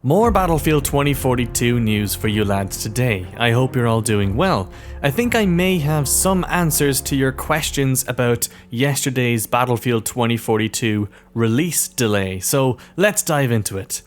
More Battlefield 2042 news for you lads today. I hope you're all doing well. I think I may have some answers to your questions about yesterday's Battlefield 2042 release delay, so let's dive into it.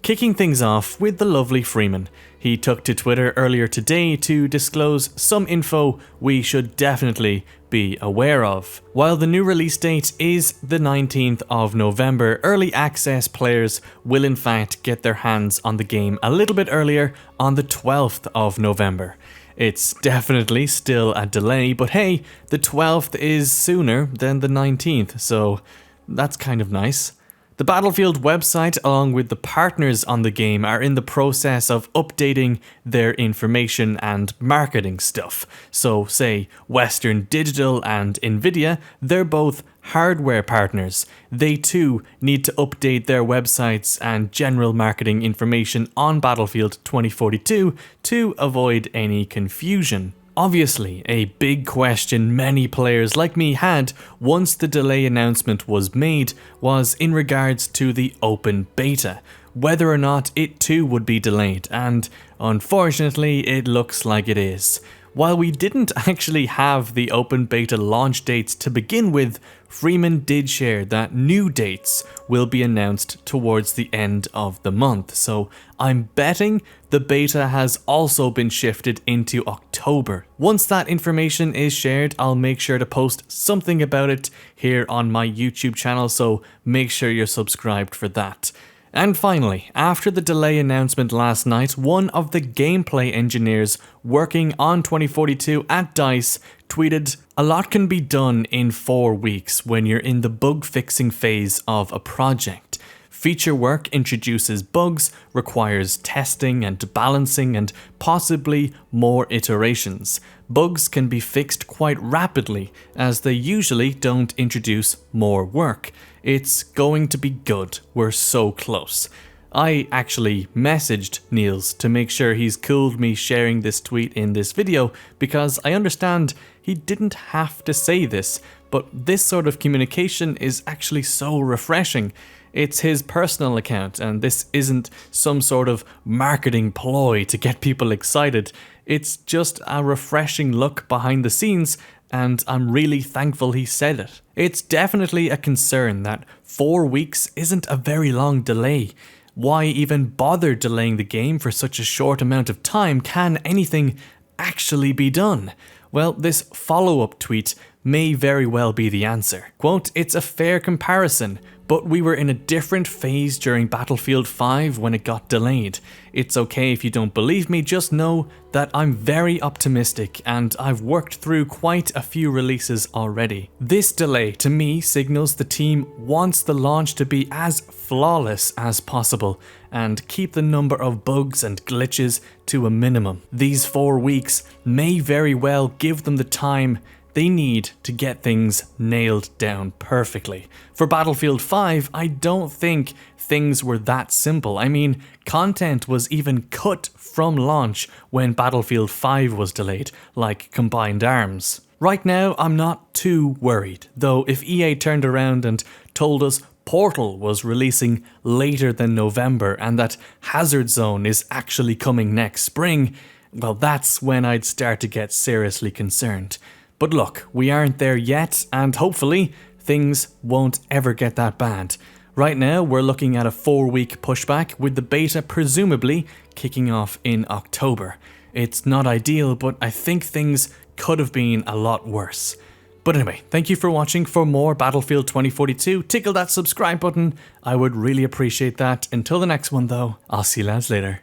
Kicking things off with the lovely Freeman. He took to Twitter earlier today to disclose some info we should definitely be aware of. While the new release date is the 19th of November, early access players will in fact get their hands on the game a little bit earlier on the 12th of November. It's definitely still a delay, but hey, the 12th is sooner than the 19th, so that's kind of nice. The Battlefield website, along with the partners on the game, are in the process of updating their information and marketing stuff. So, say, Western Digital and Nvidia, they're both hardware partners. They too need to update their websites and general marketing information on Battlefield 2042 to avoid any confusion. Obviously, a big question many players like me had once the delay announcement was made was in regards to the open beta, whether or not it too would be delayed, and unfortunately it looks like it is. While we didn't actually have the open beta launch dates to begin with, Freeman did share that new dates will be announced towards the end of the month, so I'm betting the beta has also been shifted into October. Once that information is shared, I'll make sure to post something about it here on my YouTube channel, so make sure you're subscribed for that. And finally, after the delay announcement last night, one of the gameplay engineers working on 2042 at DICE tweeted, "A lot can be done in 4 weeks when you're in the bug fixing phase of a project. Feature work introduces bugs, requires testing and balancing and possibly more iterations. Bugs can be fixed quite rapidly as they usually don't introduce more work. It's going to be good, we're so close." I actually messaged Niels to make sure he's cool with me sharing this tweet in this video because I understand he didn't have to say this, but this sort of communication is actually so refreshing. It's his personal account and this isn't some sort of marketing ploy to get people excited. It's just a refreshing look behind the scenes and I'm really thankful he said it. It's definitely a concern that 4 weeks isn't a very long delay. Why even bother delaying the game for such a short amount of time? Can anything actually be done? Well, this follow-up tweet may very well be the answer. Quote, "It's a fair comparison, but we were in a different phase during Battlefield 5 when it got delayed. It's okay if you don't believe me, just know that I'm very optimistic and I've worked through quite a few releases already. This delay to me signals the team wants the launch to be as flawless as possible and keep the number of bugs and glitches to a minimum. These 4 weeks may very well give them the time they need to get things nailed down perfectly. For Battlefield 5, I don't think things were that simple. I mean, content was even cut from launch when Battlefield 5 was delayed, like Combined Arms. Right now, I'm not too worried, though if EA turned around and told us Portal was releasing later than November and that Hazard Zone is actually coming next spring, well, that's when I'd start to get seriously concerned. But look, we aren't there yet, and hopefully things won't ever get that bad. Right now, we're looking at a 4-week pushback, with the beta presumably kicking off in October. It's not ideal, but I think things could have been a lot worse. But anyway, thank you for watching. For more Battlefield 2042, tickle that subscribe button. I would really appreciate that. Until the next one though, I'll see you lads later.